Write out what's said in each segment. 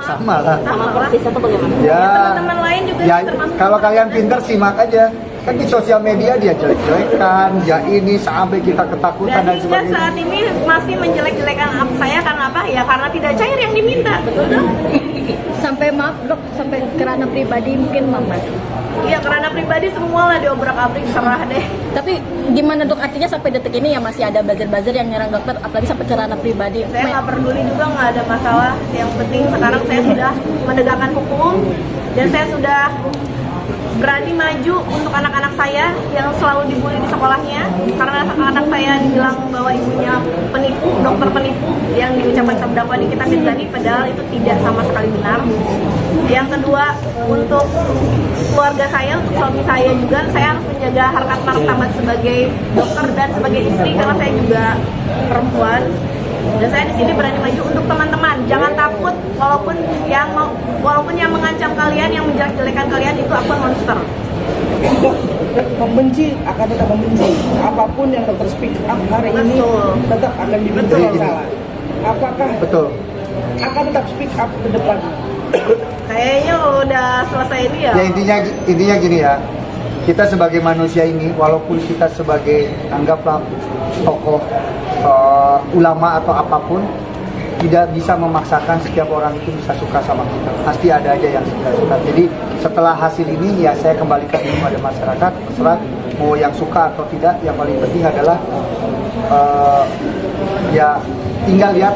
Sama lah. Sama persis atau bagaimana? Ya, Teman-teman lain juga ya termasuk. kalau kalian pinter simak aja. Kan di sosial media dia jelek-jelekan, ya ini sampai kita ketakutan Dan dan hingga sebagainya. saat ini masih menjelek-jelekan saya karena apa? Ya karena tidak cair yang diminta, betul dong? Sampai maaf dok, sampai kerana pribadi mungkin mama. Iya, karena pribadi semua lah diobrak-abrik, serah deh. Tapi gimana dok, artinya sampai detik ini ya masih ada buzzer-buzzer yang nyerang dokter, apalagi sampai kerana pribadi. Saya nggak peduli juga, nggak ada masalah. Yang penting sekarang saya sudah menegakkan hukum dan saya sudah berani maju untuk anak-anak saya yang selalu dibully di sekolahnya karena anak saya dibilang bahwa ibunya penipu, dokter penipu yang diucapkan terdakwa di kitab Islami, padahal itu tidak sama sekali benar. Yang kedua, untuk keluarga saya, untuk suami saya juga, saya harus menjaga harkat martabat sebagai dokter dan sebagai istri karena saya juga perempuan. Dan saya di sini berani maju untuk teman-teman. Jangan takut, walaupun yang mengancam kalian, yang menjelek-jelekan kalian itu akun monster. Dok, membenci akan tetap membenci. Apapun yang dokter speak up hari ini tetap akan dibenci kalau salah. Apakah Betul. akan tetap speak up ke depan? Kayaknya kalau udah selesai ini ya. Ya intinya gini ya. Kita sebagai manusia ini, walaupun kita sebagai anggaplah tokoh ulama atau apapun, tidak bisa memaksakan setiap orang itu bisa suka sama kita. Pasti ada aja yang suka. Jadi setelah hasil ini ya saya kembalikan kepada masyarakat, terserah mau yang suka atau tidak. Yang paling penting adalah ya tinggal lihat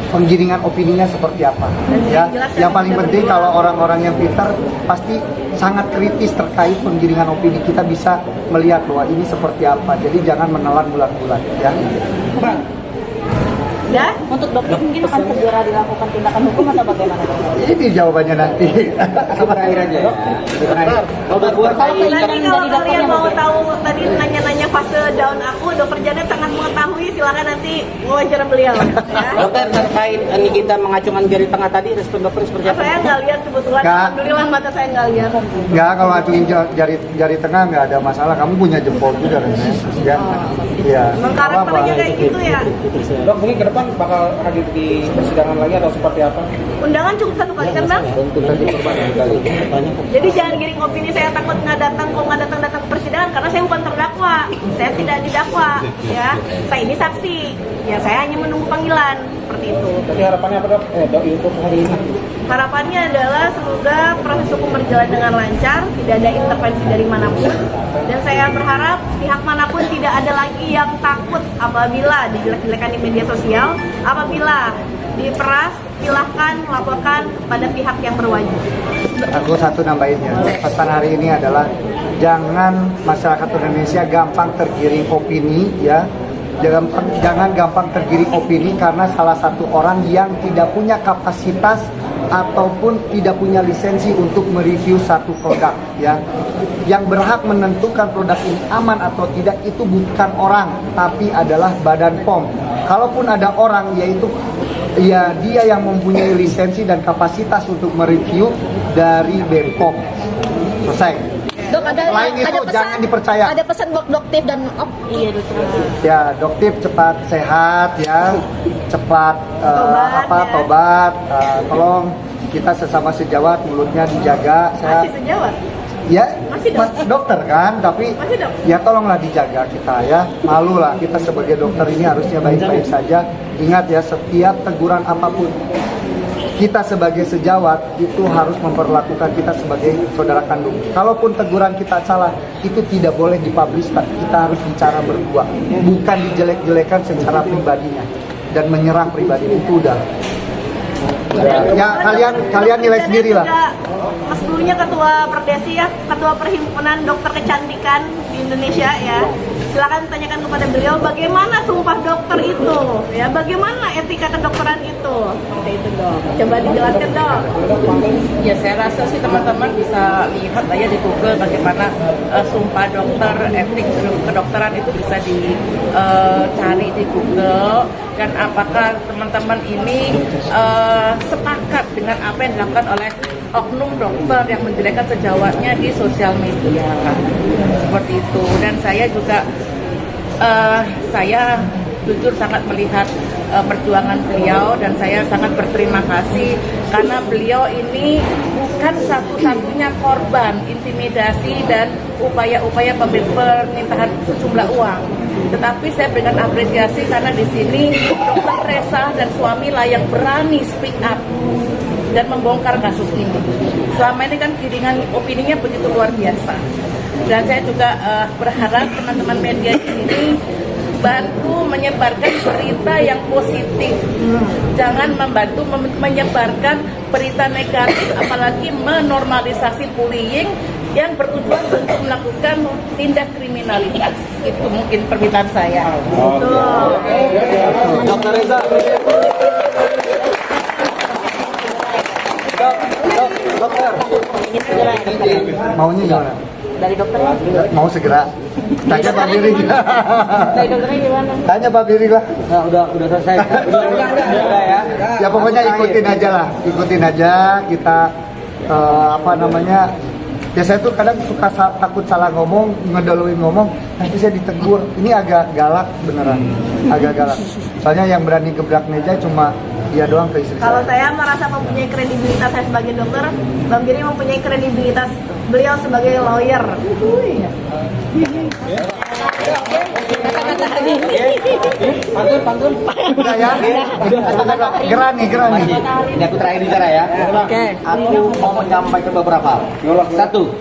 penggiringan opininya seperti apa. Ya, yang paling penting kalau orang-orang yang pintar pasti sangat kritis terkait penggiringan opini. Kita bisa melihat bahwa ini seperti apa. Jadi jangan menelan bulat-bulat. Ya. Mbak, Ya, Untuk dokter mungkin akan segera dilakukan tindakan hukum atau bagaimana dok? Ini jawabannya nanti. terakhir aja dok. Kalau nanti kalau dari kalian dokternya mau mungkin. tahu tadi nanya-nanya fase down aku, dokter Janet sangat mengetahui. Silakan nanti wawancara beliau. Ya. Dokter, terkait ini kita mengacungkan jari tengah tadi, respon dokter seperti apa? Saya nggak lihat kebetulan, Kak. alhamdulillah mata saya nggak lihat. Nggak, kalau acungin jari tengah nggak ada masalah. Kamu punya jempol juga kan? Ya. Iya. Emang karakternya kayak gitu ya. Dok, mungkin ke depan bakal hadir di persidangan lagi atau seperti apa? Undangan cukup satu kali kan bang? Jadi jangan giring opini saya takut nggak datang, kok nggak datang ke persidangan karena saya bukan terdakwa, saya tidak didakwa, ya. Saya ini saksi, ya saya hanya menunggu panggilan seperti itu. Jadi harapannya apa dok? Dok untuk hari ini. Harapannya adalah semoga proses hukum berjalan dengan lancar, tidak ada intervensi dari manapun, dan saya berharap pihak manapun tidak ada lagi yang takut apabila dijelek-jelekan di media sosial, apabila diperas, silahkan laporkan pada pihak yang berwajib. Aku satu nambahinnya. Pesan hari ini adalah jangan masyarakat Indonesia gampang tergiring opini, ya. Jangan gampang tergiring opini karena salah satu orang yang tidak punya kapasitas ataupun tidak punya lisensi untuk mereview satu produk, ya. Yang berhak menentukan produk ini aman atau tidak itu bukan orang, tapi adalah Badan POM. Kalaupun ada orang, yaitu ya dia yang mempunyai lisensi dan kapasitas untuk mereview dari BPOM. Selesai. Dok, Selain itu, jangan dipercaya. Ada pesan buat dokter dan Iya dokter. Ya, dokter cepat sehat ya, cepat tobat. Tolong kita sesama sejawat mulutnya dijaga. Masih sejawat? Ya, Masih, Dok? dokter kan, tapi Masih, Dok? ya tolonglah dijaga kita ya. Malu lah kita sebagai dokter ini harusnya baik-baik saja. Ingat ya, setiap teguran apapun kita sebagai sejawat itu harus memperlakukan kita sebagai saudara kandung. Kalaupun teguran kita salah, itu tidak boleh dipublish, kita harus bicara berdua, bukan dijelek-jelekan secara pribadinya dan menyerang pribadi itu udah. Ya kalian nilai sendiri lah. Mas dulunya ketua Perdesi ya, ketua Perhimpunan Dokter Kecantikan di Indonesia ya. Silakan tanyakan kepada beliau bagaimana sumpah dokter itu, ya bagaimana etika kedokteran itu. Seperti itu dok. Coba dijelaskan dok. Ya saya rasa sih teman-teman bisa lihat aja di Google bagaimana sumpah dokter, etik kedokteran itu bisa dicari di Google. Dan apakah teman-teman ini sepakat dengan apa yang dilakukan oleh oknum dokter yang menjelekkan sejawatnya di sosial media seperti itu. Dan saya juga saya jujur sangat melihat perjuangan beliau dan saya sangat berterima kasih karena beliau ini bukan satu-satunya korban intimidasi dan upaya-upaya permintaan sejumlah uang. Tetapi saya berikan apresiasi karena di sini Dr. Resa dan suami lah yang berani speak up dan membongkar kasus ini. Selama ini kan giringan opininya begitu luar biasa. Dan saya juga berharap teman-teman media di sini bantu menyebarkan berita yang positif. Jangan membantu menyebarkan berita negatif, apalagi menormalisasi bullying yang bertujuan untuk melakukan tindak kriminalitas. Itu mungkin permintaan saya. Dokter Reza. Dokter. Maunya gimana? Dari dokter Mau segera. Tanya Pak Biri. dari dokternya gimana? Tanya Pak Biri lah. Nah, udah selesai. Udah ya. Ya pokoknya ikutin aja lah, ikutin aja kita apa namanya. Ya saya tuh kadang suka takut salah ngomong, ngeduluin ngomong, nanti saya ditegur. Ini agak galak beneran, agak galak. Soalnya yang berani gebrak meja cuma dia doang ke istri Kalau saya. saya merasa mempunyai kredibilitas saya sebagai dokter, Bang Giri mempunyai kredibilitas beliau sebagai lawyer. Pantun. Udah ya? Gerani. Ini aku terakhir bicara ya. Oke. Aku mau menyampaikan beberapa hal. Satu,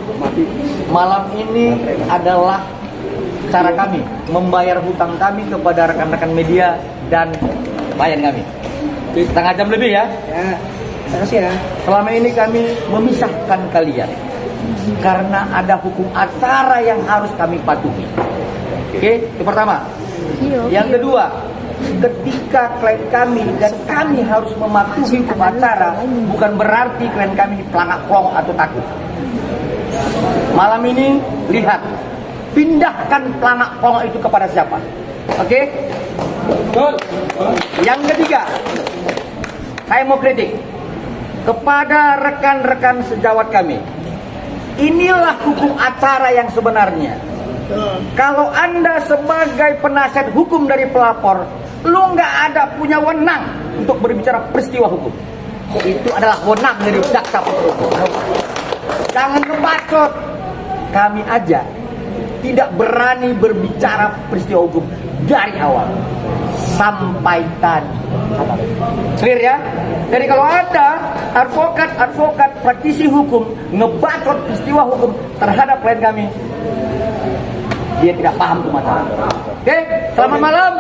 malam ini adalah cara kami membayar hutang kami kepada rekan-rekan media dan klien kami. Setengah jam lebih ya. Ya, terima kasih ya. Selama ini kami memisahkan kalian karena ada hukum acara yang harus kami patuhi. Oke, itu pertama. Yang kedua, ketika klien kami dan kami harus mematuhi hukum acara, bukan berarti klien kami pelangak plong atau takut. Malam ini lihat, pindahkan pelangak plong itu kepada siapa? Oke? Yang ketiga, saya mau kritik kepada rekan-rekan sejawat kami. Inilah hukum acara yang sebenarnya. Kalau Anda sebagai penasihat hukum dari pelapor, lu nggak ada punya wewenang untuk berbicara peristiwa hukum. Itu adalah wewenang dari jaksa penuntut umum. Jangan ngebacot. Kami aja tidak berani berbicara peristiwa hukum dari awal sampai tadi. Clear ya? Jadi kalau ada advokat praktisi hukum ngebacot peristiwa hukum terhadap klien kami, dia tidak paham hukum acara. Oke, selamat malam.